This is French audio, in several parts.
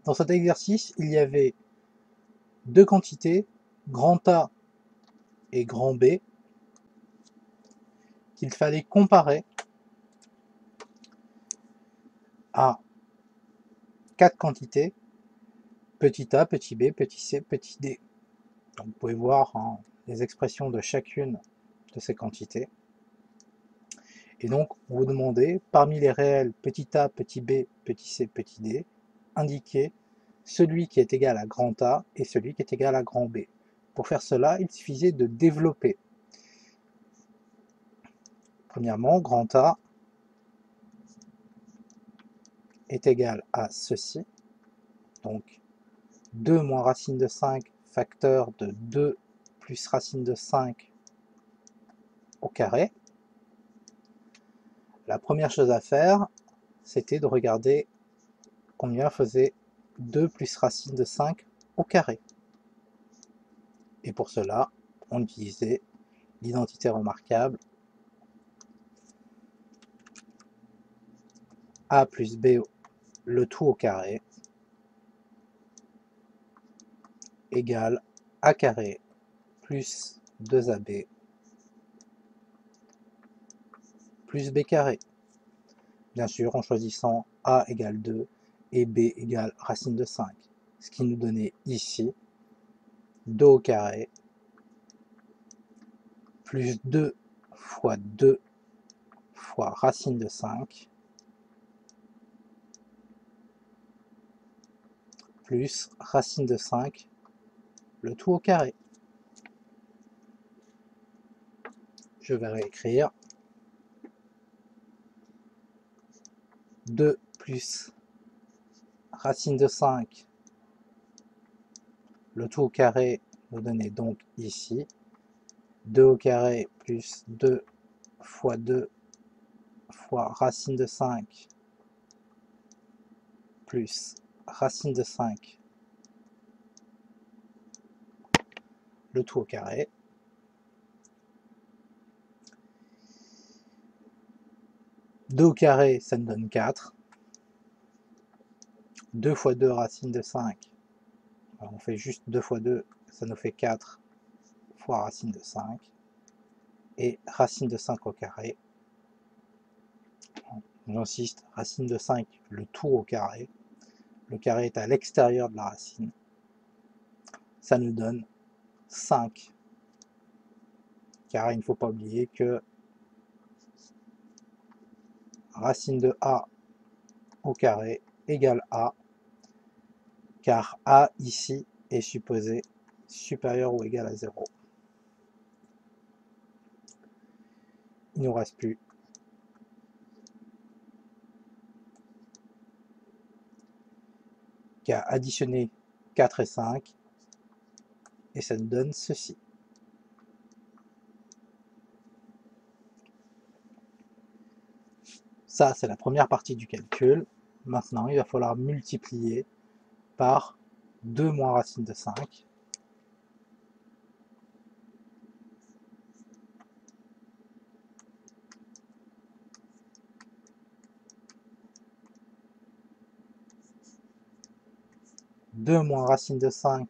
Dans cet exercice, il y avait deux quantités, grand A et grand B, qu'il fallait comparer à quatre quantités, petit a, petit b, petit c, petit d. Donc vous pouvez voir les expressions de chacune de ces quantités. Et donc vous demandez, parmi les réels petit a, petit b, petit c, petit d, indiquer celui qui est égal à grand A et celui qui est égal à grand B. Pour faire cela, il suffisait de développer. Premièrement, grand A est égal à ceci, donc 2 moins racine de 5 facteur de 2 plus racine de 5 au carré. La première chose à faire, c'était de regarder combien faisait 2 plus racine de 5 au carré. Et pour cela, on utilisait l'identité remarquable a plus b le tout au carré égale a carré plus 2ab plus b carré. Bien sûr, en choisissant a égale 2 et b égale racine de 5. Ce qui nous donnait ici 2 au carré plus 2 fois 2 fois racine de 5 plus racine de 5, le tout au carré. Je vais réécrire 2 plus racine de 5, le tout au carré nous donnait donc ici 2 au carré plus 2 fois 2 fois racine de 5 plus racine de 5, le tout au carré. Deux au carré, ça nous donne 4. 2 fois 2 racine de 5, alors on fait juste 2 fois 2, ça nous fait 4 fois racine de 5. Et racine de 5 au carré. J'insiste, racine de 5, le tout au carré. Le carré est à l'extérieur de la racine. Ça nous donne 5. Car il ne faut pas oublier que racine de A au carré égale A, car A ici est supposé supérieur ou égal à 0. Il ne nous reste plus qu'à additionner 4 et 5, et ça nous donne ceci. Ça, c'est la première partie du calcul. Maintenant, il va falloir multiplier par 2 moins racine de 5. Deux moins racine de 5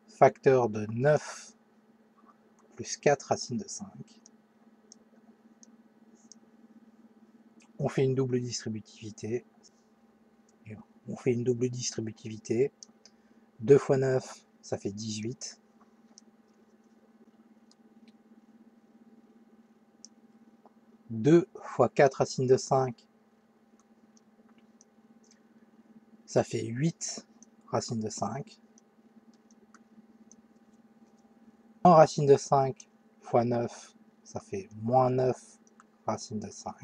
facteur de 9 plus 4 racine de 5. On fait une double distributivité. 2 fois 9, ça fait 18. 2 fois 4 racine de 5, ça fait 8 racine de 5. 1 racine de 5 fois 9, ça fait moins 9 racine de 5.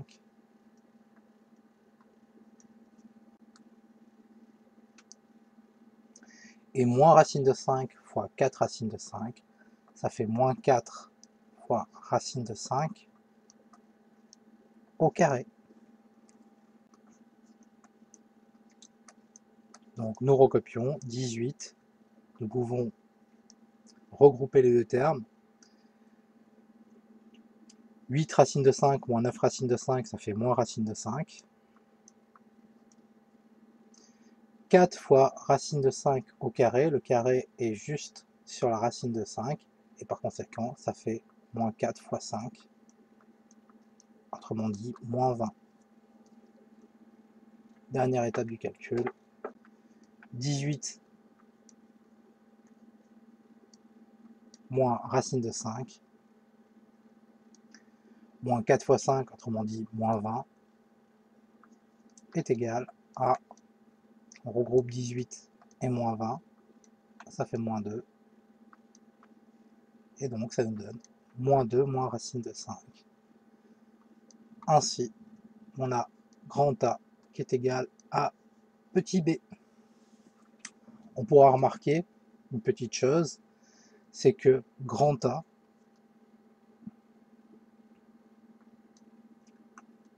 Et moins racine de 5 fois 4 racine de 5, ça fait moins 4 fois racine de 5 au carré. Donc nous recopions 18, nous pouvons regrouper les deux termes. 8 racine de 5 moins 9 racine de 5, ça fait moins racine de 5. 4 fois racine de 5 au carré, le carré est juste sur la racine de 5, et par conséquent, ça fait moins 4 fois 5, autrement dit, moins 20. Dernière étape du calcul, 18 moins racine de 5, moins 4 fois 5, autrement dit, moins 20, est égal à, on regroupe 18 et moins 20, ça fait moins 2, et donc ça nous donne moins 2 moins racine de 5. Ainsi, on a grand A qui est égal à petit b. On pourra remarquer une petite chose, c'est que grand A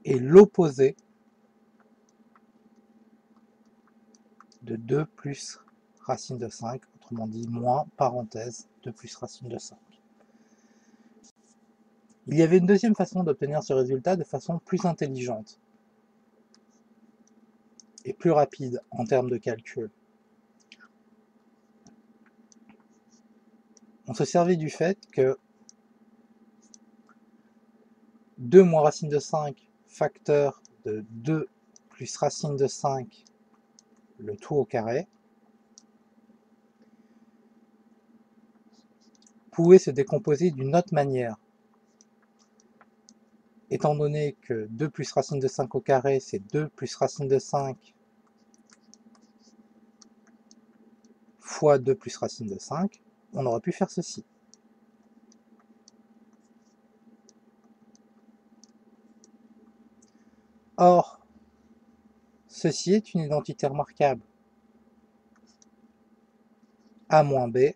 est l'opposé de 2 plus racine de 5, autrement dit moins parenthèse 2 plus racine de 5. Il y avait une deuxième façon d'obtenir ce résultat de façon plus intelligente et plus rapide en termes de calcul. On se servait du fait que 2 moins racine de 5 facteur de 2 plus racine de 5, le tout au carré, pouvait se décomposer d'une autre manière. Étant donné que 2 plus racine de 5 au carré, c'est 2 plus racine de 5 fois 2 plus racine de 5, on aurait pu faire ceci. Or, ceci est une identité remarquable. A moins B,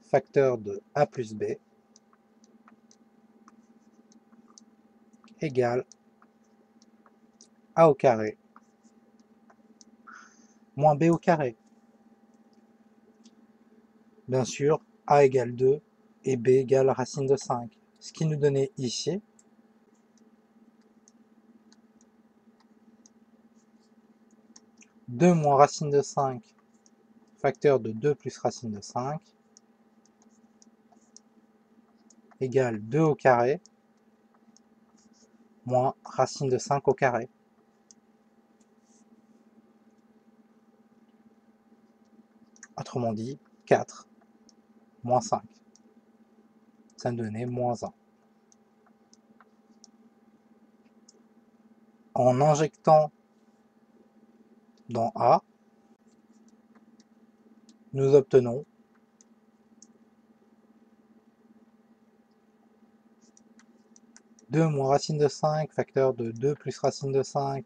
facteur de A plus B, égale A au carré moins B au carré. Bien sûr, A égale 2 et B égale racine de 5. Ce qui nous donnait ici « 2 moins racine de 5 facteur de 2 plus racine de 5 égale 2 au carré moins racine de 5 au carré. Autrement dit, 4 moins 5. Ça nous donnait moins 1. En injectant dans A, nous obtenons « 2 moins racine de 5 facteur de 2 plus racine de 5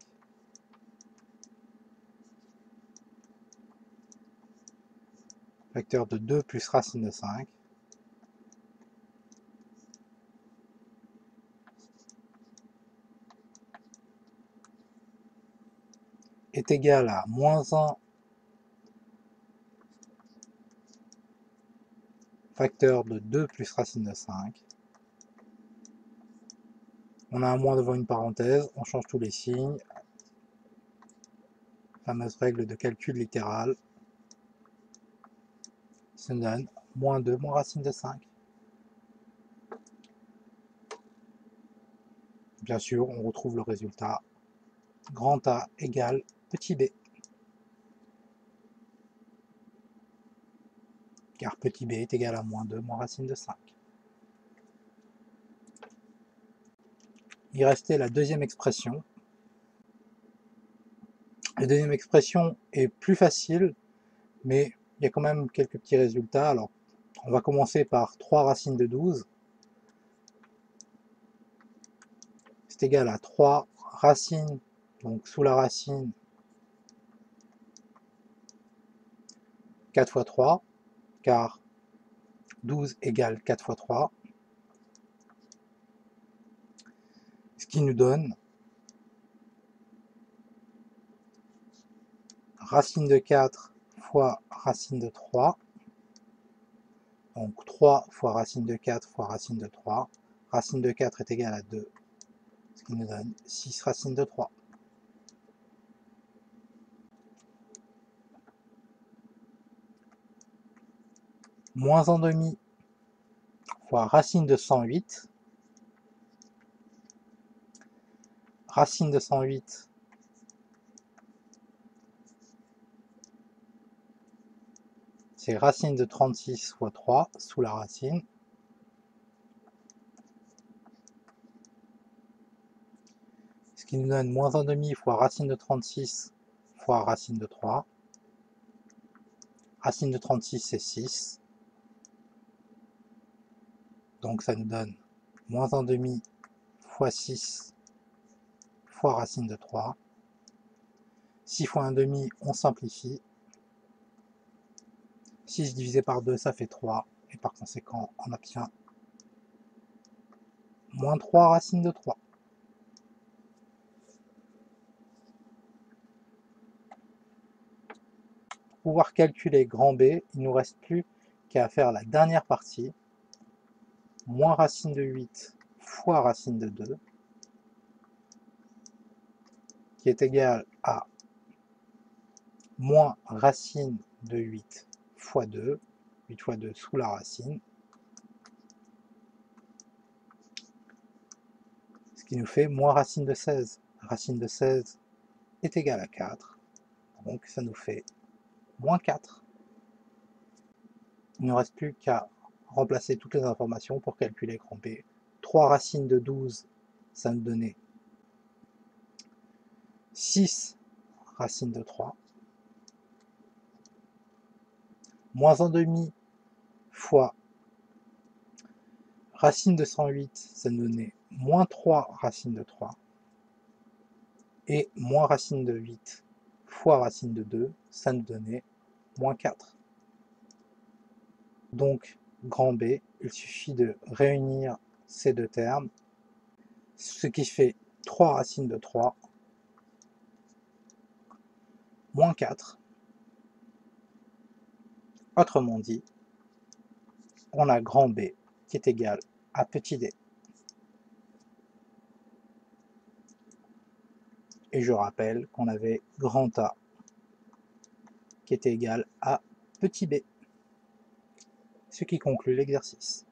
facteur de 2 plus racine de 5 est égal à moins 1 facteur de 2 plus racine de 5. On a un moins devant une parenthèse, on change tous les signes. Fameuse règle de calcul littéral. Ça nous donne moins 2 moins racine de 5. Bien sûr, on retrouve le résultat grand A égale petit b. Car petit b est égal à moins 2 moins racine de 5. Il restait la deuxième expression. La deuxième expression est plus facile, mais il y a quand même quelques petits résultats. Alors, on va commencer par 3 racines de 12. C'est égal à 3 racines, donc sous la racine, 4 fois 3, car 12 égale 4 fois 3. Ce qui nous donne racine de 4 fois racine de 3, donc 3 fois racine de 4 fois racine de 3, Racine de 4 est égale à 2, ce qui nous donne 6 racine de 3. Moins 1/2 fois racine de 108. Racine de 108, c'est racine de 36 fois 3 sous la racine. Ce qui nous donne moins 1/2 fois racine de 36 fois racine de 3. Racine de 36, c'est 6. Donc ça nous donne moins 1/2 fois 6 fois racine de 3. 6 fois 1/2, on simplifie. 6 divisé par 2, ça fait 3. Et par conséquent, on obtient moins 3 racine de 3. Pour pouvoir calculer grand B, il ne nous reste plus qu'à faire la dernière partie. Moins racine de 8 fois racine de 2, qui est égal à moins racine de 8 fois 2, 8 fois 2 sous la racine, ce qui nous fait moins racine de 16. Racine de 16 est égale à 4, donc ça nous fait moins 4. Il ne nous reste plus qu'à remplacer toutes les informations pour calculer grand B. 3 racines de 12, ça nous donnait 6 racines de 3. Moins 1/2 fois racine de 108, ça nous donnait moins 3 racine de 3. Et moins racine de 8 fois racine de 2, ça nous donnait moins 4. Donc, grand B, il suffit de réunir ces deux termes, ce qui fait 3 racines de 3, moins 4. Autrement dit, on a grand B qui est égal à petit d. Et je rappelle qu'on avait grand A qui était égal à petit b. Ce qui conclut l'exercice.